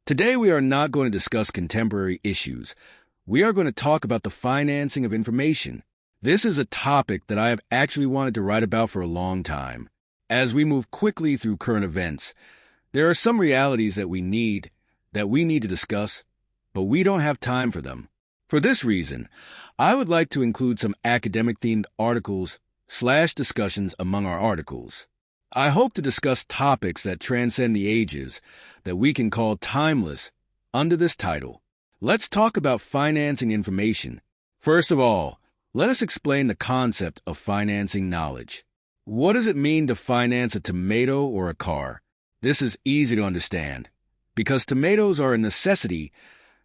Today, we are not going to discuss contemporary issues. We are going to talk about the financing of information. This is a topic that I have actually wanted to write about for a long time. As we move quickly through current events, there are some realities that we need to discuss, but we don't have time for them. For this reason, I would like to include some academic-themed articles/discussions among our articles. I hope to discuss topics that transcend the ages, that we can call timeless, under this title. Let's talk about financing information. First of all, let us explain the concept of financing knowledge. What does it mean to finance a tomato or a car? This is easy to understand. Because tomatoes are a necessity,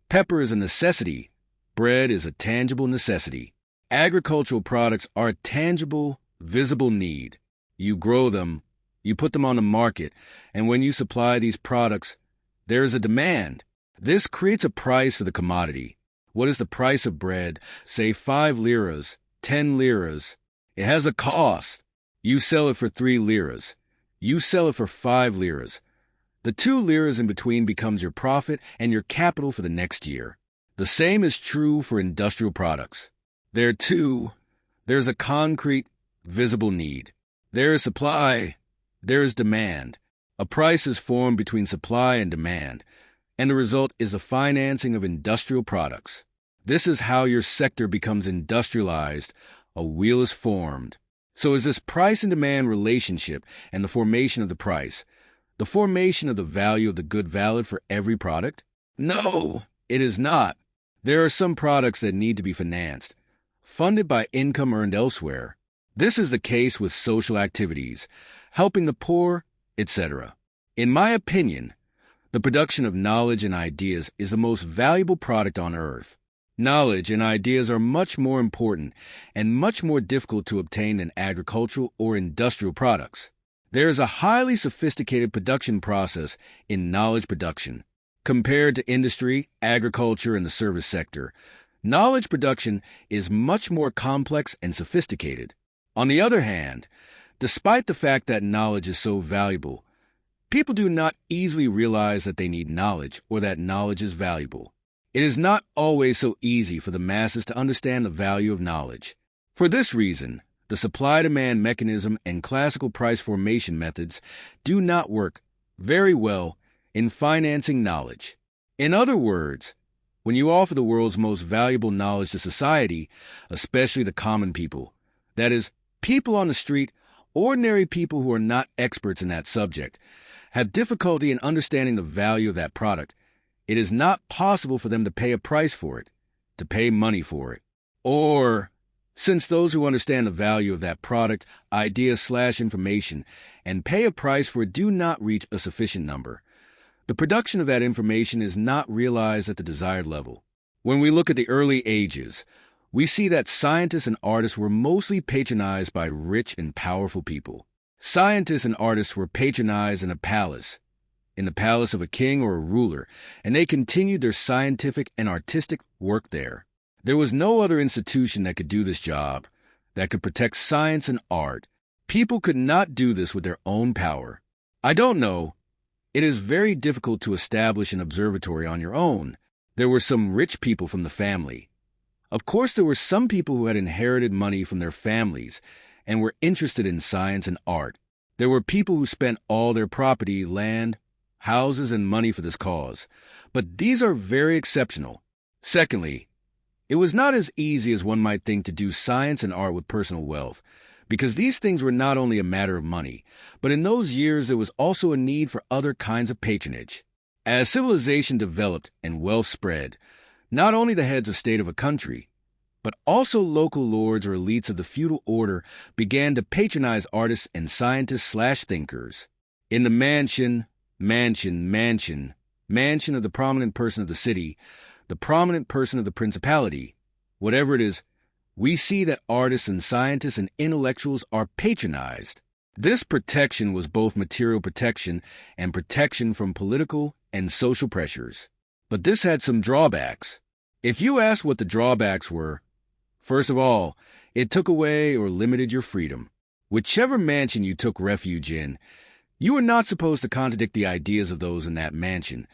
pepper is a necessity, bread is a tangible necessity. Agricultural products are a tangible, visible need. You grow them, you put them on the market, and when you supply these products, there is a demand. This creates a price for the commodity. What is the price of bread? Say 5 liras, 10 liras. It has a cost. You sell it for 3 liras. You sell it for 5 liras. The 2 liras in between becomes your profit and your capital for the next year. The same is true for industrial products. There too, there's a concrete, visible need. There is supply. There is demand. A price is formed between supply and demand, and the result is the financing of industrial products. This is how your sector becomes industrialized. A wheel is formed. So is this price and demand relationship and the formation of the price, the formation of the value of the good valid for every product? No, it is not. There are some products that need to be financed, funded by income earned elsewhere. This is the case with social activities, helping the poor, etc. In my opinion, the production of knowledge and ideas is the most valuable product on earth. Knowledge and ideas are much more important and much more difficult to obtain than agricultural or industrial products. There is a highly sophisticated production process in knowledge production. Compared to industry, agriculture, and the service sector, knowledge production is much more complex and sophisticated. On the other hand, despite the fact that knowledge is so valuable, people do not easily realize that they need knowledge or that knowledge is valuable. It is not always so easy for the masses to understand the value of knowledge. For this reason, the supply-demand mechanism and classical price formation methods do not work very well in financing knowledge. In other words, when you offer the world's most valuable knowledge to society, especially the common people, that is, people on the street, ordinary people who are not experts in that subject, have difficulty in understanding the value of that product, it is not possible for them to pay a price for it, to pay money for it. Or, since those who understand the value of that product, idea/information, and pay a price for it do not reach a sufficient number, the production of that information is not realized at the desired level. When we look at the early ages, we see that scientists and artists were mostly patronized by rich and powerful people. Scientists and artists were patronized in the palace of a king or a ruler, and they continued their scientific and artistic work there. There was no other institution that could do this job, that could protect science and art. People could not do this with their own power. I don't know. It is very difficult to establish an observatory on your own. There were some rich people from the family. Of course, there were some people who had inherited money from their families and were interested in science and art. There were people who spent all their property, land, houses, and money for this cause. But these are very exceptional. Secondly, it was not as easy as one might think to do science and art with personal wealth, because these things were not only a matter of money, but in those years there was also a need for other kinds of patronage. As civilization developed and wealth spread, not only the heads of state of a country, but also local lords or elites of the feudal order began to patronize artists and scientists/thinkers. In the mansion of the prominent person of the city, the prominent person of the principality, whatever it is, we see that artists and scientists and intellectuals are patronized. This protection was both material protection and protection from political and social pressures. But this had some drawbacks. If you ask what the drawbacks were, first of all, it took away or limited your freedom. Whichever mansion you took refuge in, you were not supposed to contradict the ideas of those in that mansion.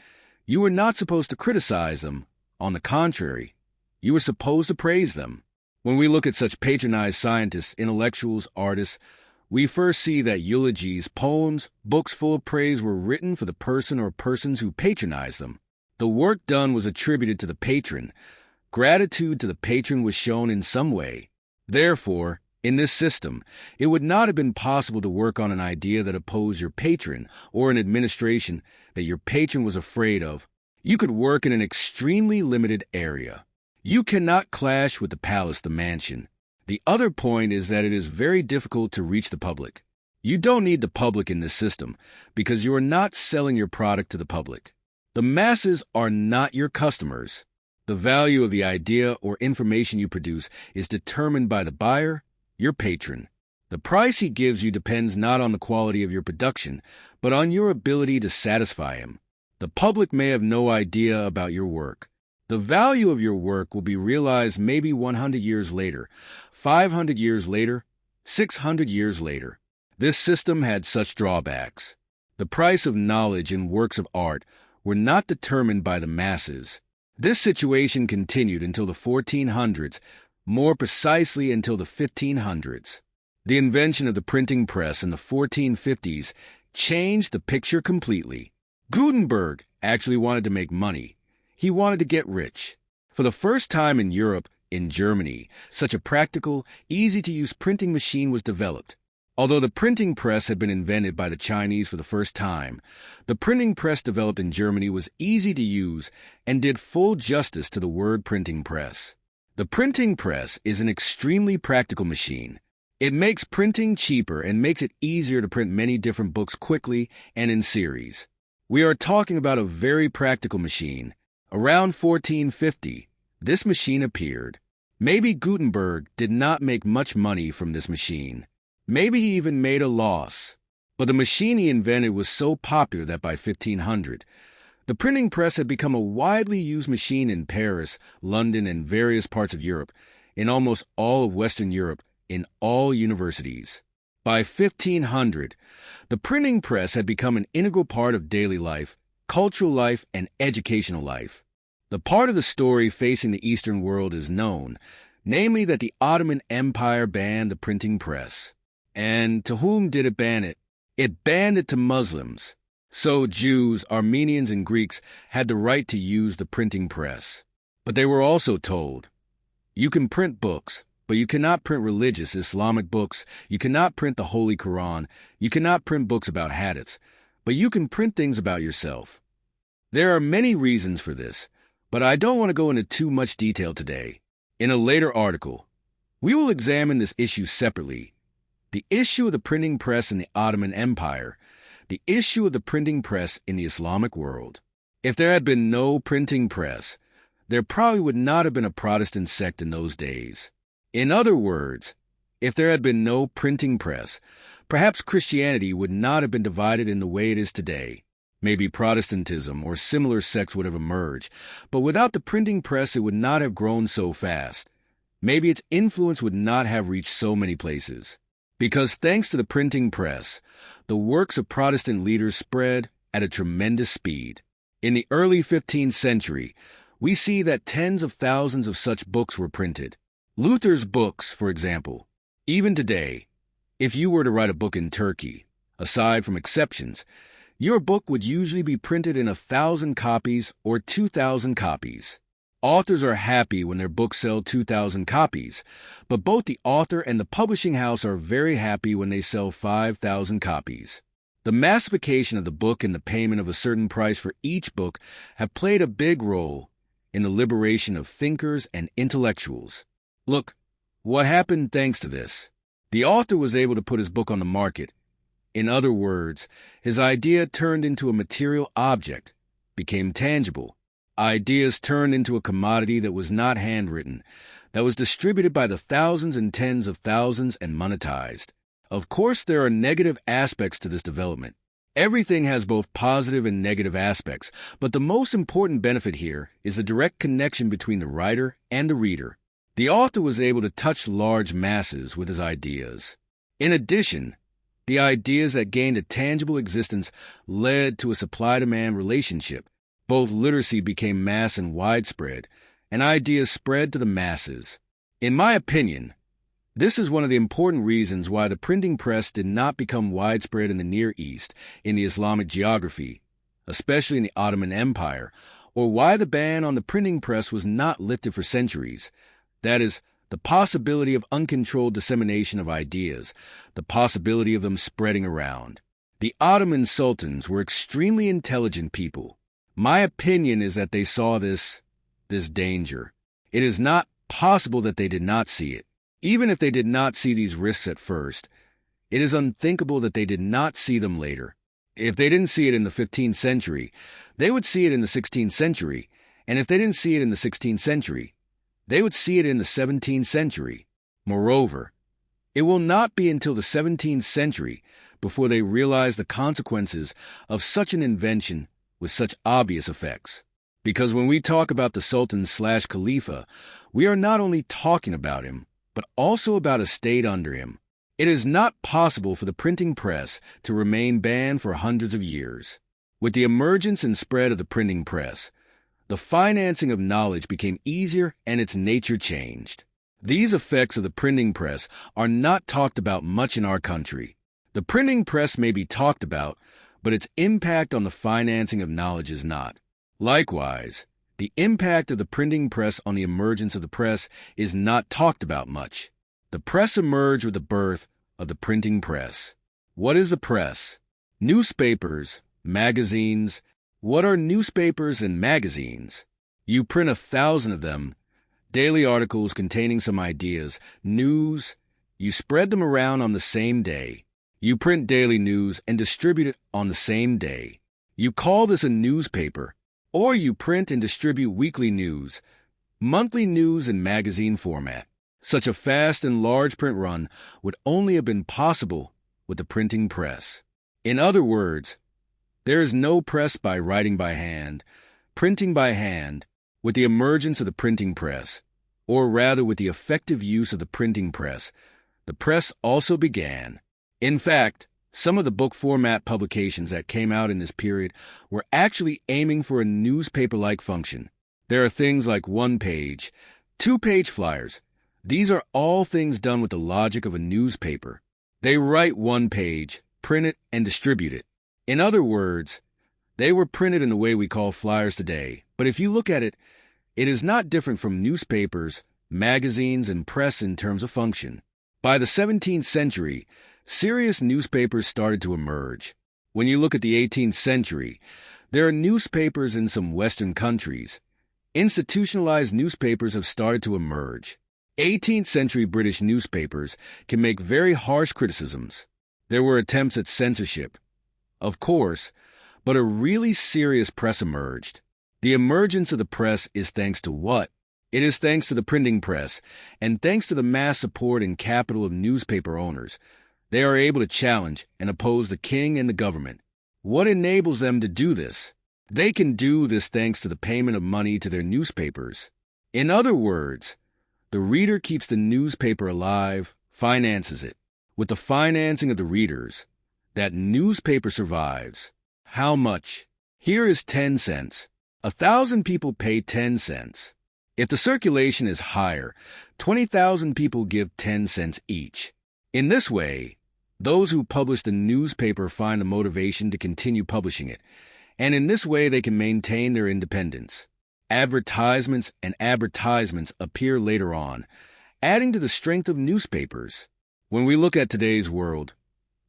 You were not supposed to criticize them. On the contrary, you were supposed to praise them. When we look at such patronized scientists, intellectuals, artists, we first see that eulogies, poems, books full of praise were written for the person or persons who patronized them. The work done was attributed to the patron. Gratitude to the patron was shown in some way. Therefore, in this system, it would not have been possible to work on an idea that opposed your patron or an administration that your patron was afraid of. You could work in an extremely limited area. You cannot clash with the palace, the mansion. The other point is that it is very difficult to reach the public. You don't need the public in this system because you are not selling your product to the public. The masses are not your customers. The value of the idea or information you produce is determined by the buyer, your patron. The price he gives you depends not on the quality of your production, but on your ability to satisfy him. The public may have no idea about your work. The value of your work will be realized maybe 100 years later, 500 years later, 600 years later. This system had such drawbacks. The price of knowledge and works of art were not determined by the masses. This situation continued until the 1400s, more precisely until the 1500s. The invention of the printing press in the 1450s changed the picture completely. Gutenberg actually wanted to make money. He wanted to get rich. For the first time in Europe, in Germany, such a practical, easy-to-use printing machine was developed. Although the printing press had been invented by the Chinese for the first time, the printing press developed in Germany was easy to use and did full justice to the word printing press. The printing press is an extremely practical machine. It makes printing cheaper and makes it easier to print many different books quickly and in series. We are talking about a very practical machine. Around 1450, this machine appeared. Maybe Gutenberg did not make much money from this machine. Maybe he even made a loss. But the machine he invented was so popular that by 1500, the printing press had become a widely used machine in Paris, London, and various parts of Europe, in almost all of Western Europe, in all universities. By 1500, the printing press had become an integral part of daily life, cultural life, and educational life. The part of the story facing the Eastern world is known, namely that the Ottoman Empire banned the printing press. And to whom did it ban it? It banned it to Muslims. So Jews, Armenians, and Greeks had the right to use the printing press. But they were also told, you can print books, but you cannot print religious Islamic books, you cannot print the Holy Quran, you cannot print books about hadiths, but you can print things about yourself. There are many reasons for this, but I don't want to go into too much detail today. In a later article, we will examine this issue separately. The issue of the printing press in the Ottoman Empire, the issue of the printing press in the Islamic world. If there had been no printing press, there probably would not have been a Protestant sect in those days. In other words, if there had been no printing press, perhaps Christianity would not have been divided in the way it is today. Maybe Protestantism or similar sects would have emerged, but without the printing press it would not have grown so fast. Maybe its influence would not have reached so many places. Because thanks to the printing press, the works of Protestant leaders spread at a tremendous speed. In the early 15th century, we see that tens of thousands of such books were printed. Luther's books, for example. Even today, if you were to write a book in Turkey, aside from exceptions, your book would usually be printed in 1,000 copies or 2,000 copies. Authors are happy when their books sell 2,000 copies, but both the author and the publishing house are very happy when they sell 5,000 copies. The massification of the book and the payment of a certain price for each book have played a big role in the liberation of thinkers and intellectuals. Look, what happened thanks to this? The author was able to put his book on the market. In other words, his idea turned into a material object, became tangible. Ideas turned into a commodity that was not handwritten, that was distributed by the thousands and tens of thousands and monetized. Of course, there are negative aspects to this development. Everything has both positive and negative aspects, but the most important benefit here is the direct connection between the writer and the reader. The author was able to touch large masses with his ideas. In addition, the ideas that gained a tangible existence led to a supply-demand relationship. Both literacy became mass and widespread, and ideas spread to the masses. In my opinion, this is one of the important reasons why the printing press did not become widespread in the Near East, in the Islamic geography, especially in the Ottoman Empire, or why the ban on the printing press was not lifted for centuries. That is, the possibility of uncontrolled dissemination of ideas, the possibility of them spreading around. The Ottoman sultans were extremely intelligent people. My opinion is that they saw this danger. It is not possible that they did not see it. Even if they did not see these risks at first, it is unthinkable that they did not see them later. If they didn't see it in the 15th century, they would see it in the 16th century, and if they didn't see it in the 16th century, they would see it in the 17th century. Moreover, it will not be until the 17th century before they realize the consequences of such an invention with such obvious effects. Because when we talk about the Sultan/Khalifa, we are not only talking about him, but also about a state under him. It is not possible for the printing press to remain banned for hundreds of years. With the emergence and spread of the printing press, the financing of knowledge became easier and its nature changed. These effects of the printing press are not talked about much in our country. The printing press may be talked about, but its impact on the financing of knowledge is not. Likewise, the impact of the printing press on the emergence of the press is not talked about much. The press emerged with the birth of the printing press. What is the press? Newspapers, magazines. What are newspapers and magazines? You print 1,000 of them, daily articles containing some ideas, news. You spread them around on the same day. You print daily news and distribute it on the same day. You call this a newspaper, or you print and distribute weekly news, monthly news in magazine format. Such a fast and large print run would only have been possible with the printing press. In other words, there is no press by writing by hand, printing by hand. With the emergence of the printing press, or rather with the effective use of the printing press, the press also began. In fact, some of the book format publications that came out in this period were actually aiming for a newspaper-like function. There are things like one-page, two-page flyers. These are all things done with the logic of a newspaper. They write one page, print it, and distribute it. In other words, they were printed in the way we call flyers today. But if you look at it, it is not different from newspapers, magazines, and press in terms of function. By the 17th century, serious newspapers started to emerge. When you look at the 18th century, there are newspapers in some Western countries. Institutionalized newspapers have started to emerge. 18th century British newspapers can make very harsh criticisms. There were attempts at censorship, of course, but a really serious press emerged. The emergence of the press is thanks to what? It is thanks to the printing press, and thanks to the mass support and capital of newspaper owners. They are able to challenge and oppose the king and the government. What enables them to do this? They can do this thanks to the payment of money to their newspapers. In other words, the reader keeps the newspaper alive, finances it. With the financing of the readers, that newspaper survives. How much? Here is 10 cents. 1,000 people pay 10 cents. If the circulation is higher, 20,000 people give 10 cents each. In this way, those who publish the newspaper find the motivation to continue publishing it, and in this way they can maintain their independence. Advertisements appear later on, adding to the strength of newspapers. When we look at today's world,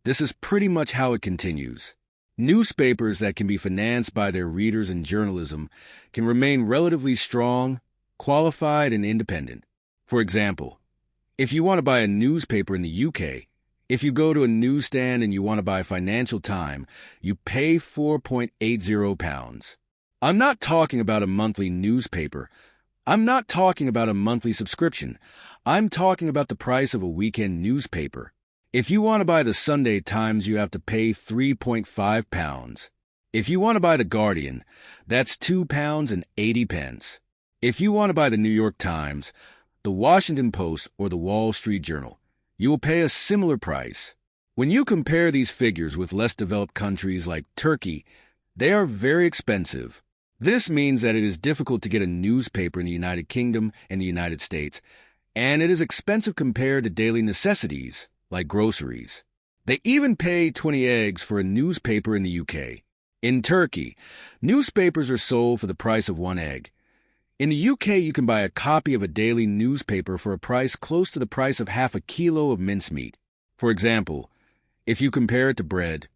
this is pretty much how it continues. Newspapers that can be financed by their readers and journalism can remain relatively strong, qualified, and independent. For example, if you want to buy a newspaper in the UK, if you go to a newsstand and you want to buy Financial Times, you pay £4.80. I'm not talking about a monthly newspaper. I'm not talking about a monthly subscription. I'm talking about the price of a weekend newspaper. If you want to buy the Sunday Times, you have to pay £3.50. If you want to buy the Guardian, that's £2.80. If you want to buy the New York Times, the Washington Post, or the Wall Street Journal, you will pay a similar price. When you compare these figures with less developed countries like Turkey, they are very expensive. This means that it is difficult to get a newspaper in the United Kingdom and the United States, and it is expensive compared to daily necessities, like groceries. They even pay 20 eggs for a newspaper in the UK. In Turkey, newspapers are sold for the price of one egg. In the UK, you can buy a copy of a daily newspaper for a price close to the price of half a kilo of mincemeat. For example, if you compare it to bread,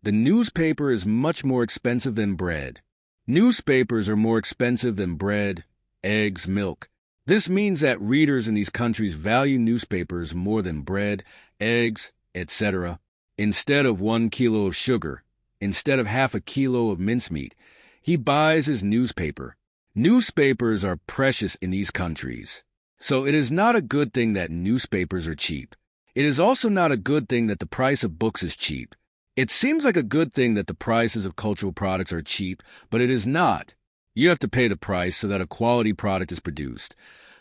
the newspaper is much more expensive than bread. Newspapers are more expensive than bread, eggs, milk. This means that readers in these countries value newspapers more than bread, eggs, etc. Instead of 1 kilo of sugar, instead of half a kilo of mincemeat, he buys his newspaper. Newspapers are precious in these countries. So it is not a good thing that newspapers are cheap. It is also not a good thing that the price of books is cheap. It seems like a good thing that the prices of cultural products are cheap, but it is not. You have to pay the price so that a quality product is produced,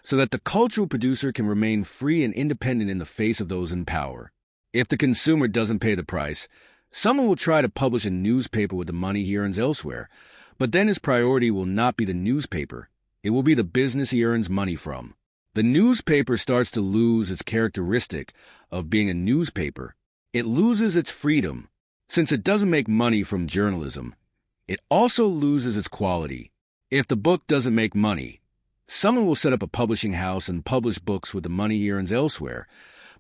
so that the cultural producer can remain free and independent in the face of those in power. If the consumer doesn't pay the price, someone will try to publish a newspaper with the money he earns elsewhere, but then his priority will not be the newspaper. It will be the business he earns money from. The newspaper starts to lose its characteristic of being a newspaper. It loses its freedom. Since it doesn't make money from journalism, it also loses its quality. If the book doesn't make money, someone will set up a publishing house and publish books with the money he earns elsewhere,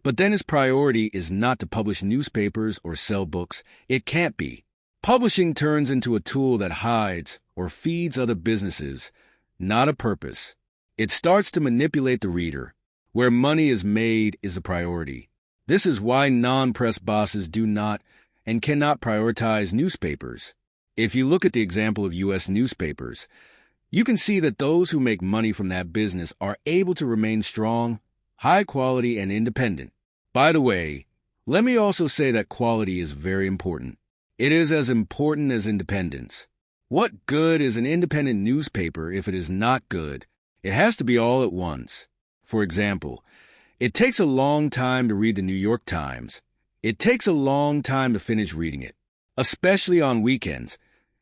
but then his priority is not to publish newspapers or sell books. It can't be. Publishing turns into a tool that hides or feeds other businesses, not a purpose. It starts to manipulate the reader. Where money is made is a priority. This is why non-press bosses do not and cannot prioritize newspapers. If you look at the example of U.S. newspapers, you can see that those who make money from that business are able to remain strong, high quality, and independent. By the way, let me also say that quality is very important. It is as important as independence. What good is an independent newspaper if it is not good? It has to be all at once. For example, it takes a long time to read the New York Times. It takes a long time to finish reading it, especially on weekends.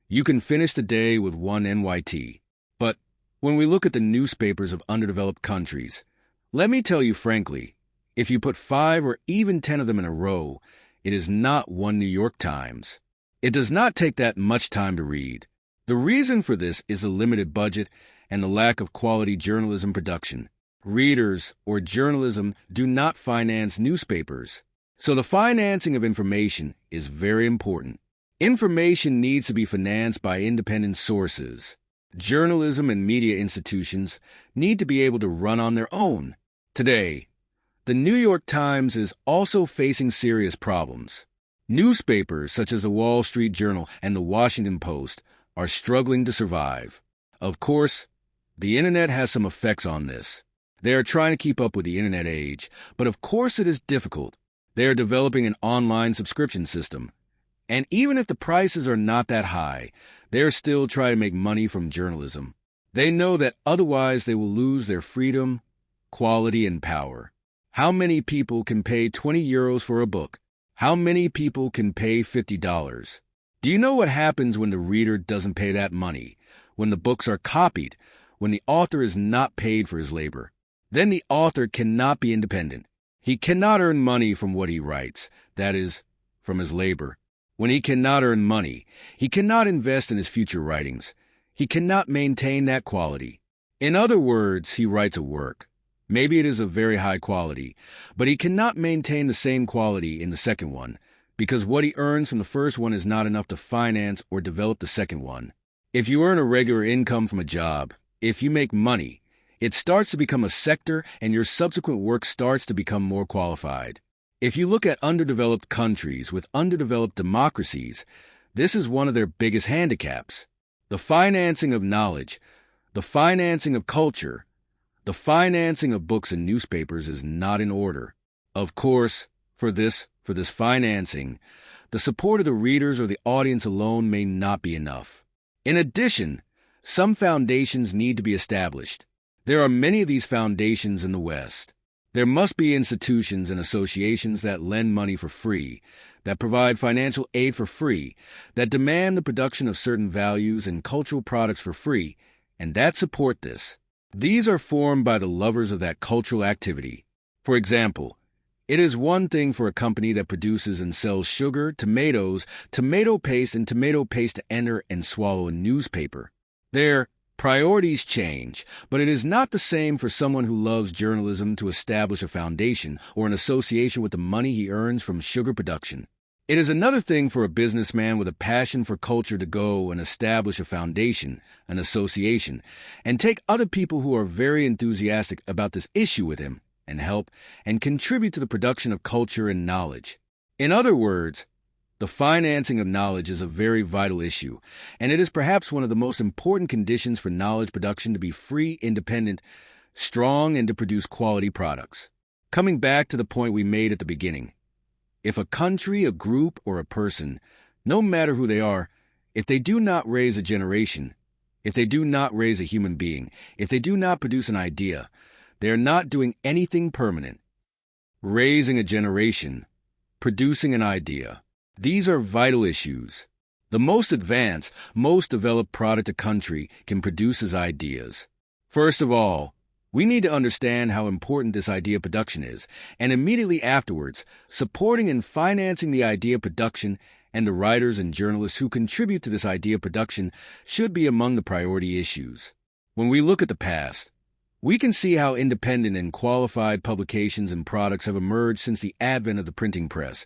You can finish the day with one NYT. But when we look at the newspapers of underdeveloped countries, let me tell you frankly, if you put 5 or even 10 of them in a row, it is not one New York Times. It does not take that much time to read. The reason for this is a limited budget and the lack of quality journalism production. Readers or journalism do not finance newspapers. So the financing of information is very important. Information needs to be financed by independent sources. Journalism and media institutions need to be able to run on their own. Today, the New York Times is also facing serious problems. Newspapers such as the Wall Street Journal and the Washington Post are struggling to survive. Of course, the internet has some effects on this. They are trying to keep up with the internet age, but of course it is difficult. They are developing an online subscription system. And even if the prices are not that high, they are still trying to make money from journalism. They know that otherwise they will lose their freedom, quality, and power. How many people can pay 20 euros for a book? How many people can pay $50? Do you know what happens when the reader doesn't pay that money? When the books are copied? When the author is not paid for his labor? Then the author cannot be independent. He cannot earn money from what he writes, that is, from his labor. When he cannot earn money, he cannot invest in his future writings. He cannot maintain that quality. In other words, he writes a work. Maybe it is of very high quality, but he cannot maintain the same quality in the second one, because what he earns from the first one is not enough to finance or develop the second one. If you earn a regular income from a job, if you make money, it starts to become a sector and your subsequent work starts to become more qualified. If you look at underdeveloped countries with underdeveloped democracies, this is one of their biggest handicaps. The financing of knowledge, the financing of culture, the financing of books and newspapers is not in order. Of course, for this financing, the support of the readers or the audience alone may not be enough. In addition, some foundations need to be established. There are many of these foundations in the West. There must be institutions and associations that lend money for free, that provide financial aid for free, that demand the production of certain values and cultural products for free, and that support this. These are formed by the lovers of that cultural activity. For example, it is one thing for a company that produces and sells sugar, tomatoes, tomato paste, and tomato paste to enter and swallow a newspaper. Their priorities change, but it is not the same for someone who loves journalism to establish a foundation or an association with the money he earns from sugar production. It is another thing for a businessman with a passion for culture to go and establish a foundation, an association, and take other people who are very enthusiastic about this issue with him and help and contribute to the production of culture and knowledge. In other words, the financing of knowledge is a very vital issue, and it is perhaps one of the most important conditions for knowledge production to be free, independent, strong, and to produce quality products. Coming back to the point we made at the beginning, if a country, a group, or a person, no matter who they are, if they do not raise a generation, if they do not raise a human being, if they do not produce an idea, they are not doing anything permanent. Raising a generation, producing an idea, these are vital issues. The most advanced, most developed product a country can produce is ideas. First of all, we need to understand how important this idea production is, and immediately afterwards, supporting and financing the idea production and the writers and journalists who contribute to this idea production should be among the priority issues. When we look at the past, we can see how independent and qualified publications and products have emerged since the advent of the printing press,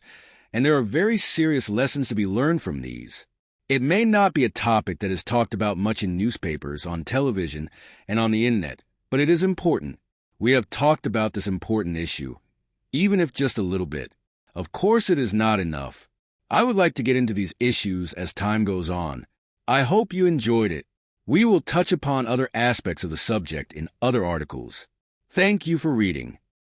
and there are very serious lessons to be learned from these. It may not be a topic that is talked about much in newspapers, on television, and on the internet, but it is important. We have talked about this important issue, even if just a little bit. Of course, it is not enough. I would like to get into these issues as time goes on. I hope you enjoyed it. We will touch upon other aspects of the subject in other articles. Thank you for reading.